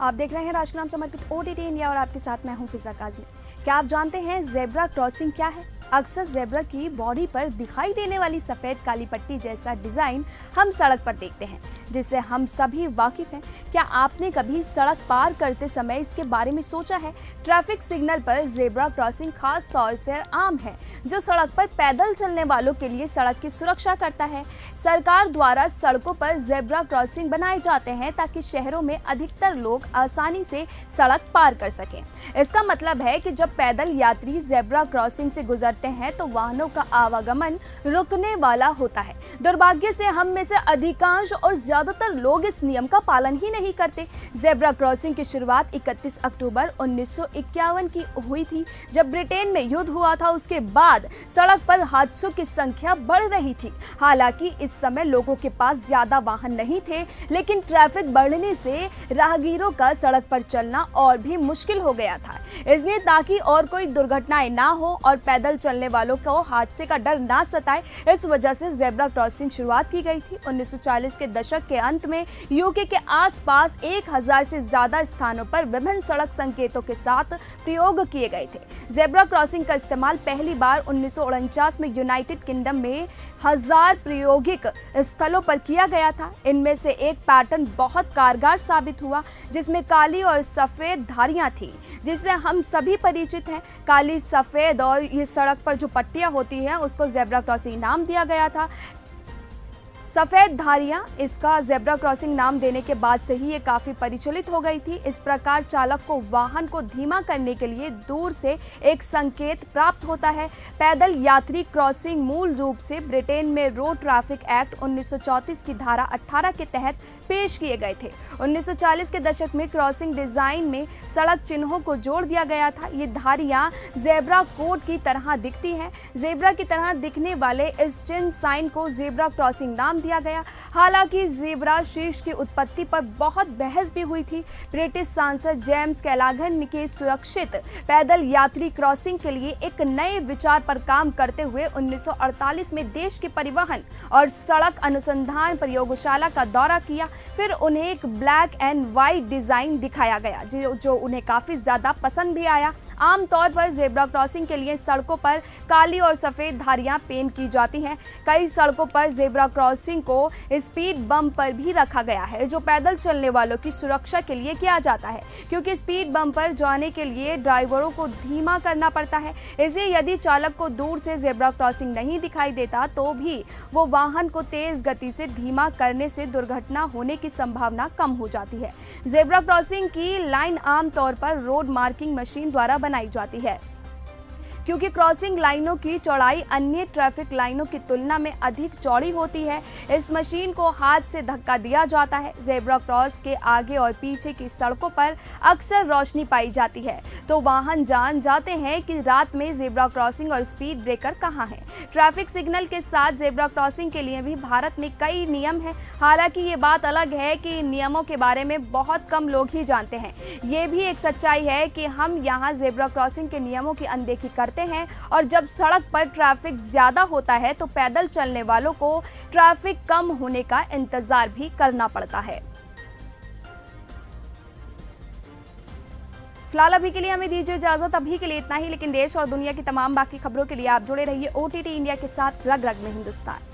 आप देख रहे हैं राष्ट्र नाम समर्पित ओटीटी इंडिया और आपके साथ मैं हूं फिजा काजमी। क्या आप जानते हैं जेब्रा क्रॉसिंग क्या है? अक्सर जेब्रा की बॉडी पर दिखाई देने वाली सफेद काली पट्टी जैसा डिजाइन हम सड़क पर देखते हैं, जिससे हम सभी वाकिफ हैं। क्या आपने कभी सड़क पार करते समय इसके बारे में सोचा है? ट्रैफिक सिग्नल पर जेब्रा क्रॉसिंग खास तौर से आम है, जो सड़क पर पैदल चलने वालों के लिए सड़क की सुरक्षा करता है। सरकार द्वारा सड़कों पर जेब्रा क्रॉसिंग बनाए जाते हैं ताकि शहरों में अधिकतर लोग आसानी से सड़क पार कर सकें। इसका मतलब है कि जब पैदल यात्री जेब्रा क्रॉसिंग से गुजरते हैं तो वाहनों का आवागमन रुकने वाला होता है। दुर्भाग्य से हम में से अधिकांश और ज्यादातर लोग इस नियम का पालन ही नहीं करते। जेब्रा क्रॉसिंग की शुरुआत 31 अक्टूबर 1951 की हुई थी, जब ब्रिटेन में युद्ध हुआ था। उसके बाद सड़क पर हादसों की संख्या बढ़ रही थी। हालांकि इस समय लोगों के पास ज्यादा वाहन नहीं थे, लेकिन ट्रैफिक बढ़ने से राहगीरों का सड़क पर चलना और भी मुश्किल हो गया था। इसलिए ताकि और कोई दुर्घटनाएं ना हो और पैदल चलने वालों को हादसे का डर ना सताए, इस वजह से जेब्रा क्रॉसिंग शुरुआत की गई थी। 1940 के दशक के अंत में यूके के आसपास 1000 से ज्यादा स्थानों पर विभिन्न सड़क संकेतों के साथ प्रयोग किए गए थे। जेब्रा क्रॉसिंग का इस्तेमाल पहली बार 1949 में यूनाइटेड किंगडम में 1000 प्रायोगिक स्थलों पर किया गया था। इनमें से एक पैटर्न बहुत कारगर साबित हुआ, जिसमें काली और सफेद धारियां थी, जिससे हम सभी परिचित हैं। काली, सफेद और ये सड़क पर जो पट्टियां होती हैं उसको जेब्रा क्रॉसिंग नाम दिया गया था। सफेद धारियां, इसका जेब्रा क्रॉसिंग नाम देने के बाद से ही ये काफी परिचालित हो गई थी। इस प्रकार चालक को वाहन को धीमा करने के लिए दूर से एक संकेत प्राप्त होता है। पैदल यात्री क्रॉसिंग मूल रूप से ब्रिटेन में रोड ट्रैफिक एक्ट 1934 की धारा 18 के तहत पेश किए गए थे। 1940 के दशक में क्रॉसिंग डिजाइन में सड़क चिन्हों को जोड़ दिया गया था। ये धारियां जेब्रा कोड की तरह दिखती हैं। जेब्रा की तरह दिखने वाले इस चिन्ह साइन को जेब्रा क्रॉसिंग नाम दिया गया। हालांकि जेब्रा शीर्ष की उत्पत्ति पर बहुत बहस भी हुई थी। ब्रिटिश सांसद जेम्स कैलाघन के सुरक्षित पैदल यात्री क्रॉसिंग के लिए एक नए विचार पर काम करते हुए 1948 में देश के परिवहन और सड़क अनुसंधान प्रयोगशाला का दौरा किया। फिर उन्हें एक ब्लैक एंड व्हाइट डिजाइन दिखाया गया, जो उन्हें काफी ज्यादा पसंद भी आया। आमतौर पर जेब्रा क्रॉसिंग के लिए सड़कों पर काली और सफेद धारियां पेंट की जाती हैं। कई सड़कों पर जेब्रा क्रॉसिंग को स्पीड बम्प पर भी रखा गया है, जो पैदल चलने वालों की सुरक्षा के लिए किया जाता है, क्योंकि स्पीड बम्प पर जाने के लिए ड्राइवरों को धीमा करना पड़ता है। इसलिए यदि चालक को दूर से जेब्रा क्रॉसिंग नहीं दिखाई देता तो भी वो वाहन को तेज गति से धीमा करने से दुर्घटना होने की संभावना कम हो जाती है। जेब्रा क्रॉसिंग की लाइन आमतौर पर रोड मार्किंग मशीन द्वारा बनाई जाती है, क्योंकि क्रॉसिंग लाइनों की चौड़ाई अन्य ट्रैफिक लाइनों की तुलना में अधिक चौड़ी होती है। इस मशीन को हाथ से धक्का दिया जाता है। जेब्रा क्रॉस के आगे और पीछे की सड़कों पर अक्सर रोशनी पाई जाती है, तो वाहन जान जाते हैं कि रात में जेब्रा क्रॉसिंग और स्पीड ब्रेकर कहाँ हैं। ट्रैफिक सिग्नल के साथ जेब्रा क्रॉसिंग के लिए भी भारत में कई नियम हैं। हालांकि ये बात अलग है कि इन नियमों के बारे में बहुत कम लोग ही जानते हैं। ये भी एक सच्चाई है कि हम यहाँ जेब्रा क्रॉसिंग के नियमों की अनदेखी करते हैं, और जब सड़क पर ट्रैफिक ज्यादा होता है तो पैदल चलने वालों को ट्रैफिक कम होने का इंतजार भी करना पड़ता है। फिलहाल अभी के लिए हमें दीजिए इजाजत। अभी के लिए इतना ही, लेकिन देश और दुनिया की तमाम बाकी खबरों के लिए आप जुड़े रहिए ओटीटी इंडिया के साथ। रग रग में हिंदुस्तान।